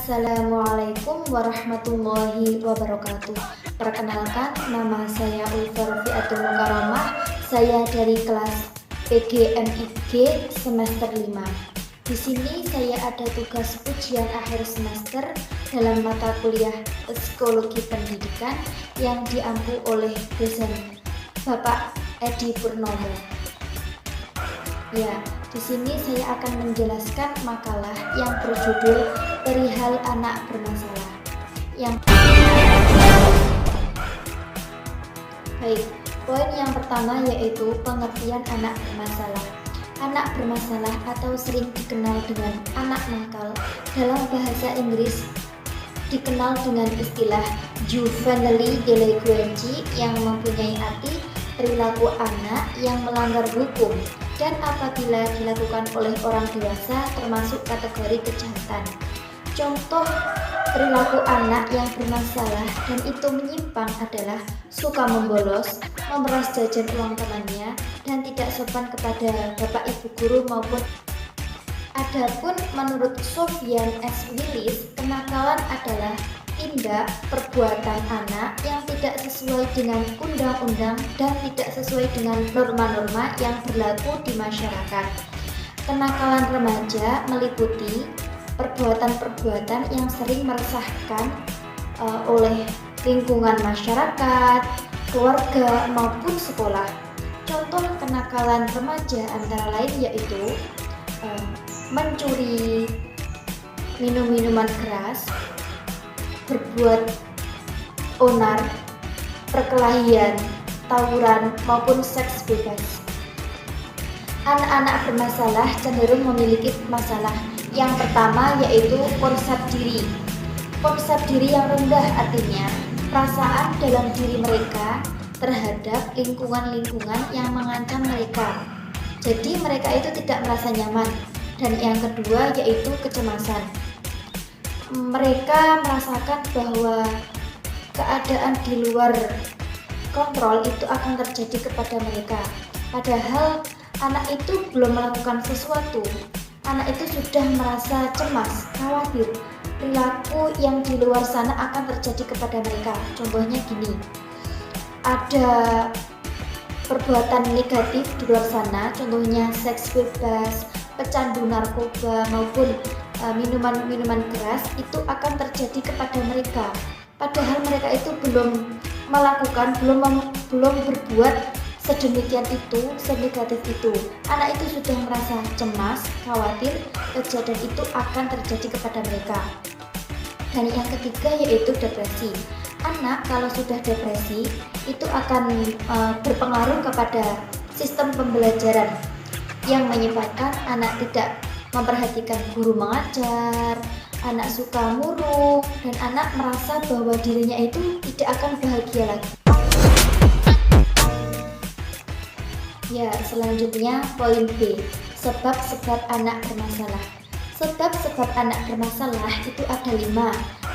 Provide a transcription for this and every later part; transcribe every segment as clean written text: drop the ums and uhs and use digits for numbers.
Assalamualaikum warahmatullahi wabarakatuh. Perkenalkan, nama saya Ulfa Rofiatul Mukarramah. Saya dari kelas PGMIG semester 5. Di sini saya ada tugas ujian akhir semester dalam mata kuliah Psikologi Pendidikan yang diampu oleh dosen Bapak Edi Purnomo. Ya, di sini saya akan menjelaskan makalah yang berjudul Perihal Anak Bermasalah. Baik, poin yang pertama yaitu pengertian anak bermasalah. Anak bermasalah atau sering dikenal dengan anak nakal dalam bahasa Inggris dikenal dengan istilah juvenile delinquency yang mempunyai arti perilaku anak yang melanggar hukum dan apabila dilakukan oleh orang dewasa termasuk kategori kejahatan. Contoh perilaku anak yang bermasalah dan itu menyimpang adalah suka membolos, memeras jajan uang temannya, dan tidak sopan kepada bapak ibu guru maupun. Adapun menurut Sofyan S. Willis, kenakalan adalah tindak perbuatan anak yang tidak sesuai dengan undang-undang dan tidak sesuai dengan norma-norma yang berlaku di masyarakat. Kenakalan remaja meliputi perbuatan-perbuatan yang sering meresahkan oleh lingkungan masyarakat, keluarga maupun sekolah. Contoh kenakalan remaja antara lain yaitu mencuri, minum minuman keras, berbuat onar, perkelahian, tawuran maupun seks bebas. Anak-anak bermasalah cenderung memiliki masalah. Yang pertama yaitu konsep diri. Konsep diri yang rendah artinya perasaan dalam diri mereka terhadap lingkungan-lingkungan yang mengancam mereka. Jadi mereka itu tidak merasa nyaman. Dan yang kedua yaitu kecemasan. Mereka merasakan bahwa keadaan di luar kontrol itu akan terjadi kepada mereka. Padahal anak itu belum melakukan sesuatu. Anak itu sudah merasa cemas, khawatir, perilaku yang di luar sana akan terjadi kepada mereka. Contohnya gini, ada perbuatan negatif di luar sana, contohnya seks bebas, pecandu narkoba maupun minuman-minuman keras, itu akan terjadi kepada mereka. Padahal mereka itu belum melakukan, belum berbuat sedemikian itu, senegatif itu. Anak itu sudah merasa cemas, khawatir, kejadian itu akan terjadi kepada mereka. Dan yang ketiga yaitu depresi. Anak kalau sudah depresi itu akan berpengaruh kepada sistem pembelajaran yang menyebabkan anak tidak memperhatikan guru mengajar, anak suka murung, dan anak merasa bahwa dirinya itu tidak akan bahagia lagi. Ya, selanjutnya poin B, sebab-sebab anak bermasalah. Sebab-sebab anak bermasalah itu ada 5.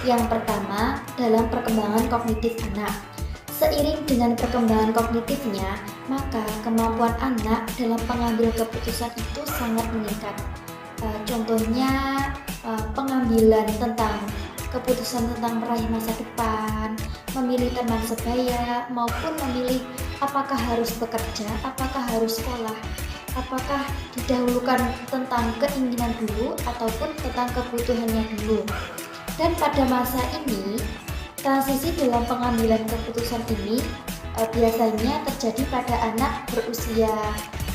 Yang pertama, dalam perkembangan kognitif anak. Seiring dengan perkembangan kognitifnya, maka kemampuan anak dalam pengambil keputusan itu sangat meningkat. Contohnya pengambilan tentang keputusan tentang meraih masa depan, memilih teman sebaya, maupun memilih apakah harus bekerja, apakah harus sekolah, apakah didahulukan tentang keinginan dulu ataupun tentang kebutuhannya dulu. Dan pada masa ini, transisi dalam pengambilan keputusan ini biasanya terjadi pada anak berusia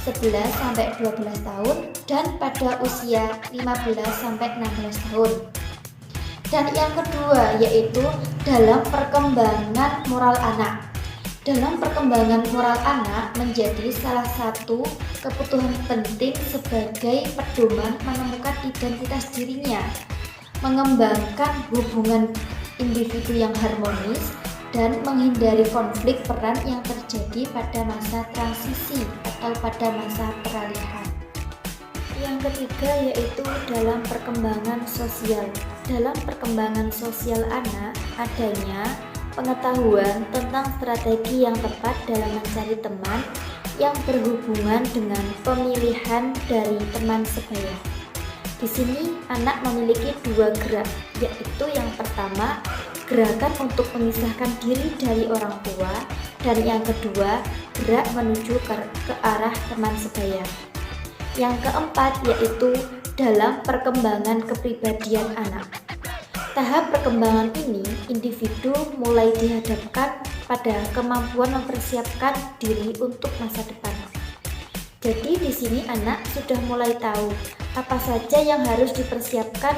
11-12 tahun dan pada usia 15-16 tahun. Dan yang kedua yaitu dalam perkembangan moral anak. Dalam perkembangan moral anak menjadi salah satu kebutuhan penting sebagai pedoman menemukan identitas dirinya, mengembangkan hubungan individu yang harmonis, dan menghindari konflik peran yang terjadi pada masa transisi atau pada masa peralihan. Yang ketiga yaitu dalam perkembangan sosial. Dalam perkembangan sosial anak adanya pengetahuan tentang strategi yang tepat dalam mencari teman yang berhubungan dengan pemilihan dari teman sebaya. Di sini anak memiliki dua gerak, yaitu yang pertama gerakan untuk memisahkan diri dari orang tua, dan yang kedua gerak menuju ke arah teman sebaya. Yang keempat yaitu dalam perkembangan kepribadian anak. Tahap perkembangan ini, individu mulai dihadapkan pada kemampuan mempersiapkan diri untuk masa depan. Jadi di sini anak sudah mulai tahu apa saja yang harus dipersiapkan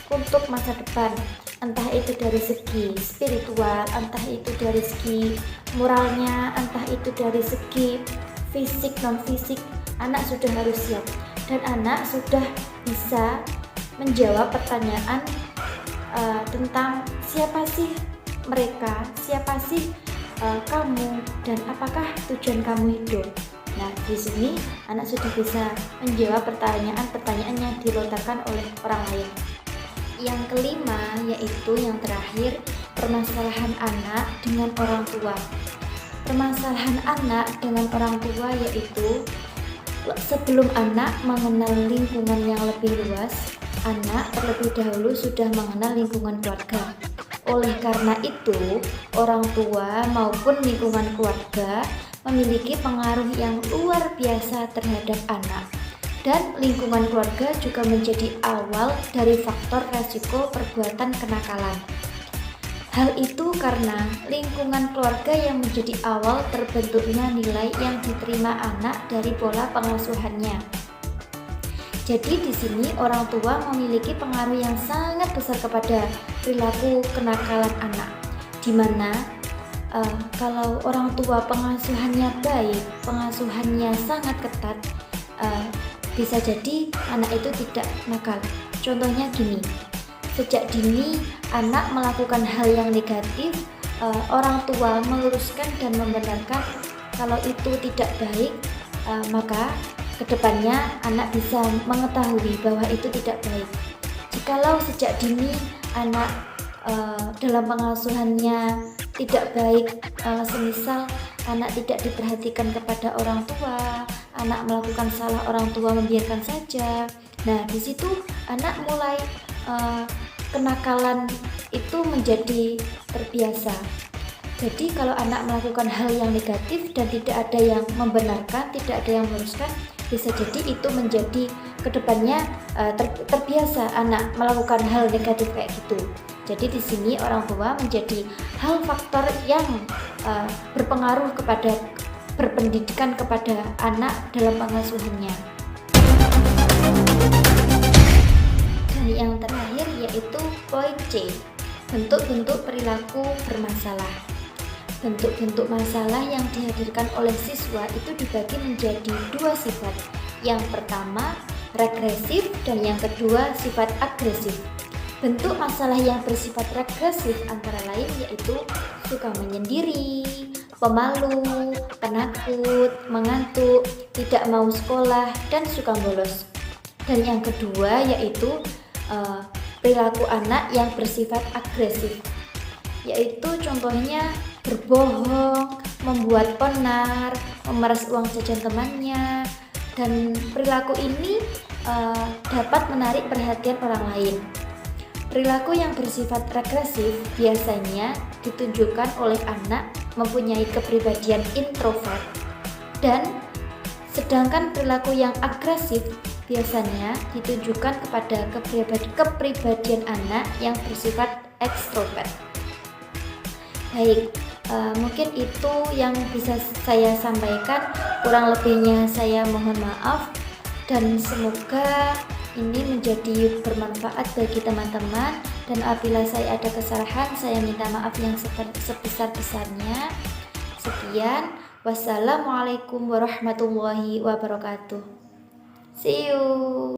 untuk masa depan, entah itu dari segi spiritual, entah itu dari segi moralnya, entah itu dari segi fisik non fisik. Anak sudah harus siap dan anak sudah bisa menjawab pertanyaan tentang siapa sih mereka, siapa sih kamu, dan apakah tujuan kamu hidup. Nah, di sini anak sudah bisa menjawab pertanyaan-pertanyaan yang dilontarkan oleh orang lain. Yang kelima yaitu yang terakhir, permasalahan anak dengan orang tua. Permasalahan anak dengan orang tua yaitu sebelum anak mengenal lingkungan yang lebih luas, anak terlebih dahulu sudah mengenal lingkungan keluarga. Oleh karena itu, orang tua maupun lingkungan keluarga memiliki pengaruh yang luar biasa terhadap anak, dan lingkungan keluarga juga menjadi awal dari faktor resiko perbuatan kenakalan. Hal itu karena lingkungan keluarga yang menjadi awal terbentuknya nilai yang diterima anak dari pola pengasuhannya. Jadi di sini orang tua memiliki pengaruh yang sangat besar kepada perilaku kenakalan anak, di mana kalau orang tua pengasuhannya baik, pengasuhannya sangat ketat, bisa jadi anak itu tidak nakal. Contohnya gini, sejak dini anak melakukan hal yang negatif, orang tua meluruskan dan membenarkan kalau itu tidak baik, maka kedepannya anak bisa mengetahui bahwa itu tidak baik. Jikalau sejak dini anak dalam pengasuhannya tidak baik, semisal anak tidak diperhatikan kepada orang tua, anak melakukan salah, orang tua membiarkan saja. Nah, di situ anak mulai kenakalan itu menjadi terbiasa. Jadi kalau anak melakukan hal yang negatif dan tidak ada yang membenarkan, tidak ada yang meluruskan, bisa jadi itu menjadi kedepannya terbiasa anak melakukan hal negatif kayak gitu. Jadi di sini orang tua menjadi hal faktor yang berpengaruh kepada berpendidikan kepada anak dalam pengasuhannya. Dan yang terakhir yaitu poin C, bentuk-bentuk perilaku bermasalah. Bentuk-bentuk masalah yang dihadirkan oleh siswa itu dibagi menjadi dua sifat. Yang pertama regresif dan yang kedua sifat agresif. Bentuk masalah yang bersifat regresif antara lain yaitu suka menyendiri, pemalu, penakut, mengantuk, tidak mau sekolah, dan suka bolos. Dan yang kedua yaitu perilaku anak yang bersifat agresif, yaitu contohnya berbohong, membuat onar, memeras uang jajan temannya, dan perilaku ini dapat menarik perhatian orang lain. Perilaku yang bersifat regresif biasanya ditunjukkan oleh anak mempunyai kepribadian introvert, dan sedangkan perilaku yang agresif biasanya ditunjukkan kepada kepribadian anak yang bersifat ekstrovert. Baik, mungkin itu yang bisa saya sampaikan, kurang lebihnya saya mohon maaf, dan semoga ini menjadi bermanfaat bagi teman-teman, dan apabila saya ada kesalahan saya minta maaf yang sebesar-besarnya. Sekian, wassalamualaikum warahmatullahi wabarakatuh. See you.